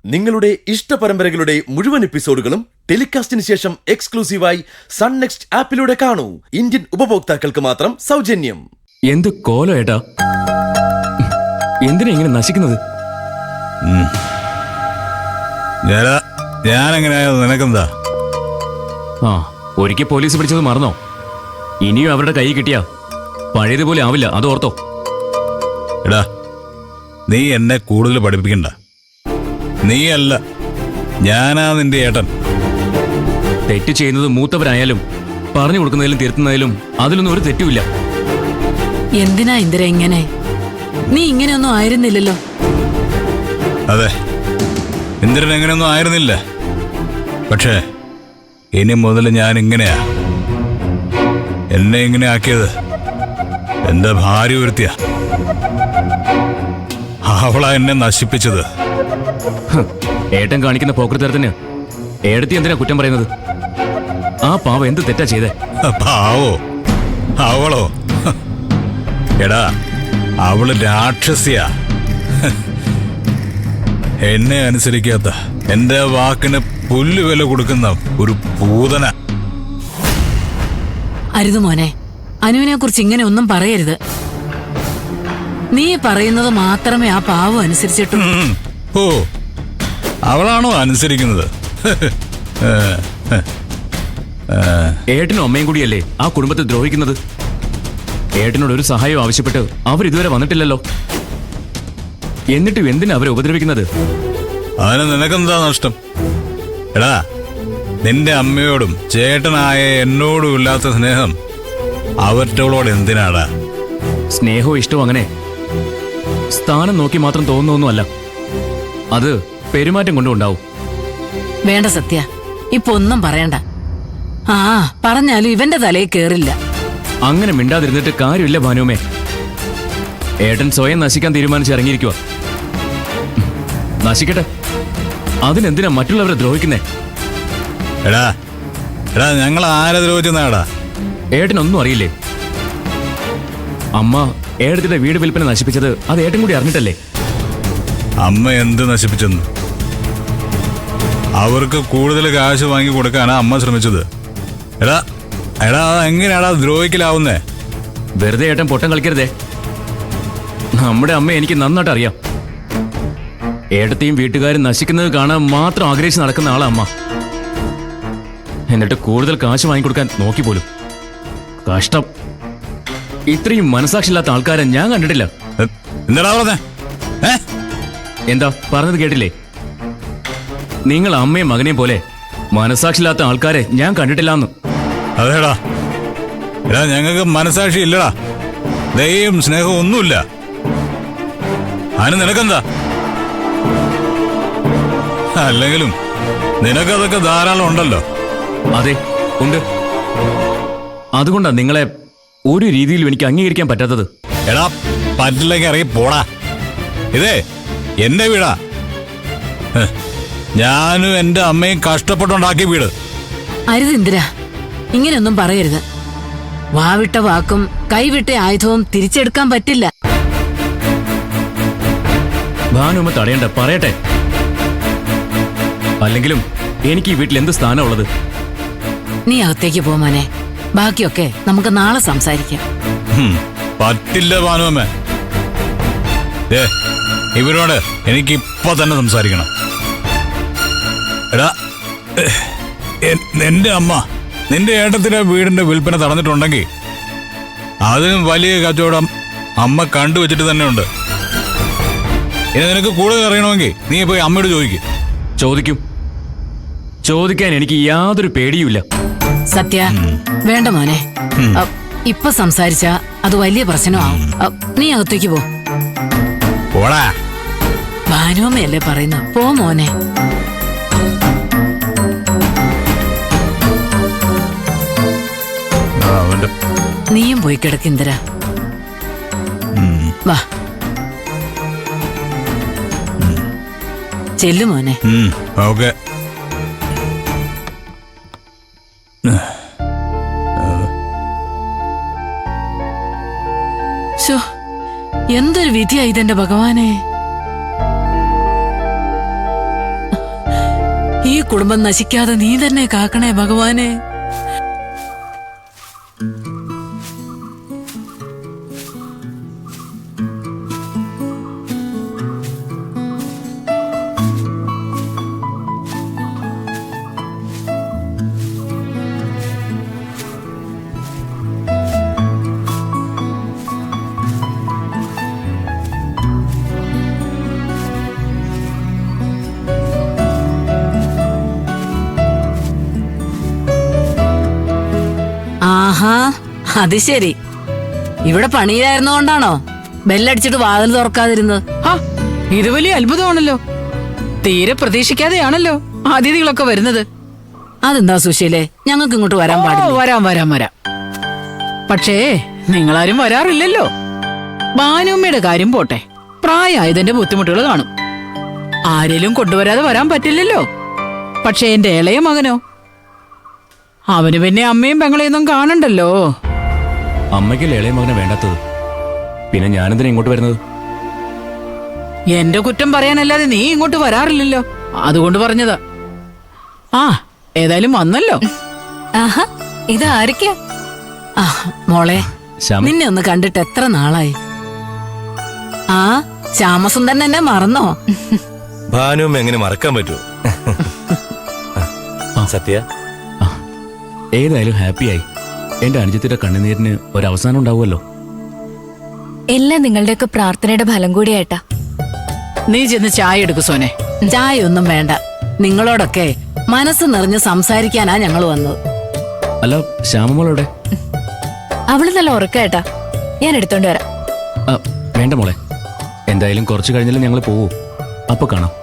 നിങ്ങളുടെ ഇഷ്ട പരമ്പരകളുടെ മുഴുവൻ എപ്പിസോഡുകളും ടെലികാസ്റ്റിന് ശേഷം എക്സ്ക്ലൂസീവായി സൺ നെക്സ്റ്റ് ആപ്പിലൂടെ കാണൂ. ഇന്ത്യൻ ഉപഭോക്താക്കൾക്ക് മാത്രം സൗജന്യം. എന്ത് കോലം ഏട്ടാ, എന്തിനാ ഇങ്ങനെ നശിക്കുന്നത്? ഞാനെങ്ങനെയായത് നിനക്കെന്താ? ആ, ഒരിക്കൽ പോലീസ് പിടിച്ചത് മറന്നോ? ഇനിയും അവരുടെ കൈ കിട്ടിയാ പഴയതുപോലെ ആവില്ല, അത് ഓർത്തോ. എടാ, നീ എന്നെ കൂടുതൽ പഠിപ്പിക്കണ്ട. നീയല്ല, ഞാനാ നിന്റെ ഏട്ടൻ. തെറ്റ് ചെയ്യുന്നത് മൂത്തവരായാലും പറഞ്ഞു കൊടുക്കുന്നതിലും തിരുത്തുന്നതിലും അതിലൊന്നും ഒരു തെറ്റുമില്ല. എന്തിനാ ഇന്ദിര ഇങ്ങനെ? നീ ഇങ്ങനെയൊന്നും ആയിരുന്നില്ലല്ലോ. അതെ, ഇന്ദ്രൻ എങ്ങനെയൊന്നും ആയിരുന്നില്ല. പക്ഷേ ഇനി മുതൽ ഞാൻ ഇങ്ങനെയാ. എന്നെ ഇങ്ങനെ ആക്കിയത് എന്റെ ഭാര്യ ഒരുത്തിയാ. അവളാ എന്നെ നശിപ്പിച്ചത്. ഏട്ടൻ കാണിക്കുന്ന പോക്കൃത്തരത്തിന് ഏടത്തി എന്തിനാ കുറ്റം പറയുന്നത്? ആ പാവ എന്ത് തെറ്റാ ചെയ്തേ? പാവോ? അവളോ? എടാ, അവള് രാക്ഷസിയാ. എന്നെ അനുസരിക്കാത്ത, എന്റെ വാക്കിന് പുല്ലുവില കൊടുക്കുന്ന ഒരു പൂതന. അരുത് മോനെ, അനുവിനെ കുറിച്ച് ഇങ്ങനെ ഒന്നും പറയരുത്. നീ പറയുന്നത് മാത്രമേ ആ പാവം അനുസരിച്ചിട്ടു. ഓ, അവളാണോ അനുസരിക്കുന്നത്? ഏട്ടനും അമ്മയും കൂടിയല്ലേ ആ കുടുംബത്തെ ദ്രോഹിക്കുന്നത്? ഏട്ടനോട് ഒരു സഹായം ആവശ്യപ്പെട്ട് അവരിതുവരെ വന്നിട്ടില്ലല്ലോ. എന്നിട്ടും എന്തിനാ അവരെ ഉപദ്രവിക്കുന്നത്? അതിന് നിനക്കെന്താ നഷ്ടം? എടാ, നിന്റെ അമ്മയോടും ചേട്ടനായ എന്നോടും ഇല്ലാത്ത സ്നേഹം അവറ്റോളോട് എന്തിനാടാ? സ്നേഹവും ഇഷ്ടവും അങ്ങനെ സ്ഥാനം നോക്കി മാത്രം തോന്നുന്നൊന്നുമല്ല. അത് പെരുമാറ്റം കൊണ്ടും ഉണ്ടാവും. വേണ്ട സത്യ, ഇപ്പൊ ഒന്നും പറയണ്ട. ആ, പറഞ്ഞാലും ഇവന്റെ തലയിൽ കേറില്ല. അങ്ങനെ മിണ്ടാതിരുന്നിട്ട് കാര്യമില്ല ഭാനുമേ. ഏട്ടൻ സ്വയം നശിക്കാൻ തീരുമാനിച്ച് ഇറങ്ങിയിരിക്കുക. നശിക്കട്ടെ, അതിനെന്തിനാ മറ്റുള്ളവരെ ദ്രോഹിക്കുന്നേ? എടാ എടാ ഞങ്ങൾ ആരെ ദ്രോഹിച്ചെന്നാടാ? ഏട്ടനൊന്നും അറിയില്ലേ? അമ്മ ഏടത്തിന്റെ വീട് വിൽപ്പന നശിപ്പിച്ചത് അത് ഏട്ടൻ കൂടി അറിഞ്ഞിട്ടല്ലേ? അമ്മ എന്ത് നശിപ്പിച്ചെന്ന്? അവർക്ക് കൂടുതൽ കാശ് വാങ്ങി കൊടുക്കാനാ അമ്മ ശ്രമിച്ചത്. എടാ എടാ എങ്ങനെയാടാ ദ്രോഹിക്കലാവുന്നേ? വെറുതെ ഏട്ടൻ പൊട്ടം കളിക്കരുതേ. നമ്മുടെ അമ്മ എനിക്ക് നന്നായിട്ട് അറിയാം. ഏട്ടത്തെയും വീട്ടുകാരും നശിക്കുന്നത് കാണാൻ മാത്രം ആഗ്രഹിച്ച് നടക്കുന്ന ആളാ അമ്മ. എന്നിട്ട് കൂടുതൽ കാശ് വാങ്ങിക്കൊടുക്കാൻ നോക്കി പോലും. കഷ്ടം. ഇത്രയും മനസാക്ഷിയില്ലാത്ത ആൾക്കാരെ ഞാൻ കണ്ടിട്ടില്ല. എന്താടാ പറഞ്ഞേ? എന്താ പറഞ്ഞത് കേട്ടില്ലേ? നിങ്ങൾ അമ്മയും മകനെയും പോലെ മനസാക്ഷിയില്ലാത്ത ആൾക്കാരെ ഞാൻ കണ്ടിട്ടില്ലാന്ന്. അതേടാ, എടാ ഞങ്ങൾക്ക് മനസാക്ഷി ഇല്ലടാ, ദയയും സ്നേഹവും ഒന്നുമില്ല. അതിന് നിനക്കെന്താ? അല്ലെങ്കിലും നിനക്കതൊക്കെ ധാരാളം ഉണ്ടല്ലോ. അതെ, ഉണ്ട്. അതുകൊണ്ടാ നിങ്ങളെ ഒരു രീതിയിലും എനിക്ക് അംഗീകരിക്കാൻ പറ്റാത്തത്. എടാ, പറ്റില്ലെങ്കിൽ ഇറങ്ങി പോടാ. ഇതേ എന്റെ വീടാ. ഞാനും എന്റെ അമ്മയും കഷ്ടപ്പെട്ടുണ്ടാക്കിയ വീട്. അരുത് ഇന്ദിര, ഇങ്ങനെയൊന്നും പറയരുത്. വാവിട്ട വാക്കും കൈവിട്ട ആയുധവും തിരിച്ചെടുക്കാൻ പറ്റില്ല. ഭാനുമ്മ തടയണ്ട, പറയട്ടെ. അല്ലെങ്കിലും എനിക്ക് ഈ വീട്ടിൽ എന്ത് സ്ഥാനം ഉള്ളത്? നീ അകത്തേക്ക് പോ മോനെ, ബാക്കിയൊക്കെ നമുക്ക് നാളെ സംസാരിക്കാം. പറ്റില്ല ഭാനുവമ്മ. ഇവരോട് എനിക്ക് ഇപ്പൊ തന്നെ സംസാരിക്കണം. എടാ, നിന്റെ അമ്മ നിന്റെ ഏട്ടത്തിന്റെ വീടിന്റെ വിൽപ്പന തടഞ്ഞിട്ടുണ്ടെങ്കിൽ അതിനും വലിയ കച്ചവടം അമ്മ കണ്ടുവച്ചിട്ട് തന്നെ ഉണ്ട്. ഇനി നിനക്ക് കൂടുതൽ അറിയണമെങ്കിൽ നീ പോയി അമ്മയോട് ചോദിക്കും. ചോദിക്കാൻ എനിക്ക് യാതൊരു പേടിയുമില്ല. സത്യ, വേണ്ട മോനെ. ഇപ്പൊ സംസാരിച്ച അത് വലിയ പ്രശ്നമാവും. നീ അകത്തേക്ക് പോ. പോടാ. ഭാനുവമ്മയല്ലേ പറയുന്നു, പോ മോനെ. നീയും പോയി കിടക്ക് ഇന്ദിര. വാ, ചെല്ലു മോനെ. ഓക്കെ. എന്തൊരു വിധിയാ ഇതെന്റെ ഭഗവാനെ. കുടുംബം നശിക്കാതെ നീ തന്നെ കാക്കണേ ഭഗവാനെ. ആഹാ, അത് ശരി. ഇവിടെ പണിയിലായിരുന്നോണ്ടാണോ ബെല്ലടിച്ചിട്ട് വാതിൽ തുറക്കാതിരുന്നത്? ഇത് വലിയ അത്ഭുതമാണല്ലോ. തീരെ പ്രതീക്ഷിക്കാതെയാണല്ലോ അതിഥികളൊക്കെ വരുന്നത്. അതെന്താ സുശീലേ, ഞങ്ങൾക്ക് ഇങ്ങോട്ട് വരാൻ പാടില്ല? വരാം. പക്ഷേ നിങ്ങളാരും വരാറില്ലല്ലോ. ഭാനുമ്മയുടെ കാര്യം പോട്ടെ, പ്രായമായതിന്റെ ബുദ്ധിമുട്ടുകൾ കാണും. ആരെങ്കിലും കൊണ്ടുവരാതെ വരാൻ പറ്റില്ലല്ലോ. പക്ഷേ എന്റെ ഇളയ മകനോ, അവന് പിന്നെ അമ്മയും പെങ്ങളെയൊന്നും കാണണ്ടല്ലോ. അമ്മയ്ക്കല്ലേ ഇളയ മകനെ വേണ്ടാത്തത്, പിന്നെ ഞാനെന്തിനാ ഇങ്ങോട്ട് വരുന്നത്? എന്റെ കുറ്റം പറയാനല്ലാതെ നീ ഇങ്ങോട്ട് വരാറില്ലല്ലോ, അതുകൊണ്ട് പറഞ്ഞതാ. ഏതായാലും വന്നല്ലോ. ആഹാ, ഇത് ആരൊക്കെയാ? മോളെ, ശ്യാമ. നിന്നെ ഒന്ന് കണ്ടിട്ട് എത്ര നാളായി. ശ്യാമസുന്ദരൻ എന്നെ മറന്നോ? ഭാനുവും എങ്ങനെ മറക്കാൻ പറ്റുമോ? സത്യ, ഏതായാലും ഹാപ്പിയായി. എന്റെ അനുജത്തിന്റെ കണ്ണുനീരിന് ഒരവസാനം ഉണ്ടാവുമല്ലോ. എല്ലാം നിങ്ങളുടെയൊക്കെ പ്രാർത്ഥനയുടെ ഫലം കൂടിയായിട്ടാ. നീ ചെന്ന് ചായ എടുക്കു സോനെ. ചായ ഒന്നും വേണ്ട. നിങ്ങളോടൊക്കെ മനസ്സ് നിറഞ്ഞ് സംസാരിക്കാനാ ഞങ്ങൾ വന്നത്. അല്ല, ശ്യാമമോളെവിടെ? അവള് നല്ല ഉറക്കായിട്ടാ, ഞാൻ എടുത്തോണ്ട് വരാം. വേണ്ട മോളെ, എന്തായാലും കുറച്ചു കഴിഞ്ഞാലും ഞങ്ങൾ പോവൂ. അപ്പൊ കാണാം.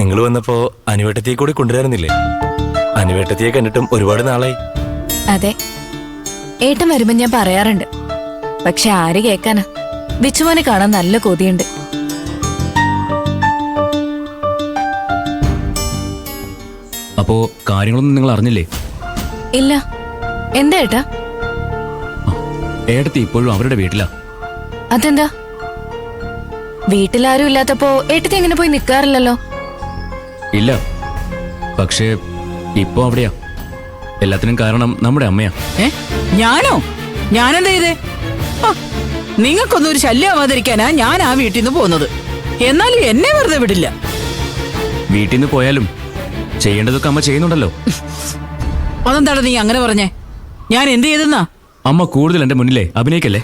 നിങ്ങൾ വന്നപ്പോ അനുവേട്ടത്തിയെ കൂടി കൊണ്ടുവരാറുന്നില്ലേ? അനുവേട്ടത്തിയെ കണ്ടിട്ടും ഒരുപാട് നാളായി. അതെ, ഏട്ടൻ വരുമ്പോ ഞാൻ പറയാറുണ്ട്. പക്ഷെ ആര് കേക്കാനാ? വിച്ചുമോനെ കാണാൻ നല്ല കൊതിയുണ്ട്. അപ്പോ കാര്യങ്ങളൊന്നും നിങ്ങൾ അറിഞ്ഞില്ലേ? ഇല്ല. എന്താ ഏട്ടാ? ഏട്ടത്തി ഇപ്പോഴും അവരുടെ വീട്ടിലാ. അതെന്താ? വീട്ടിലാരും ഇല്ലാത്തപ്പോ ഏട്ടത്തി എങ്ങനെ പോയി നിക്കാറില്ലല്ലോ? ഇല്ല, പക്ഷേ ഇപ്പോ അവിടെയാ. എല്ലാത്തിനും കാരണം നമ്മുടെ അമ്മയാ. ഞാനോ? ഞാനെന്താ ചെയ്തേ? നിങ്ങൾക്കൊന്നും ഒരു ശല്യമാവാതിരിക്കാനാ ഞാൻ ആ വീട്ടിൽ നിന്ന് പോകുന്നത്. എന്നാലും എന്നെ വെറുതെ വിടില്ല. വീട്ടിൽ നിന്ന് പോയാലും ചെയ്യേണ്ടതൊക്കെ അമ്മ ചെയ്യുന്നുണ്ടല്ലോ. അതെന്താണ് നീ അങ്ങനെ പറഞ്ഞേ? ഞാൻ എന്ത് ചെയ്തെന്നാ? അമ്മ കൂടുതൽ എന്റെ മുന്നിലേ അഭിനയിക്കല്ലേ.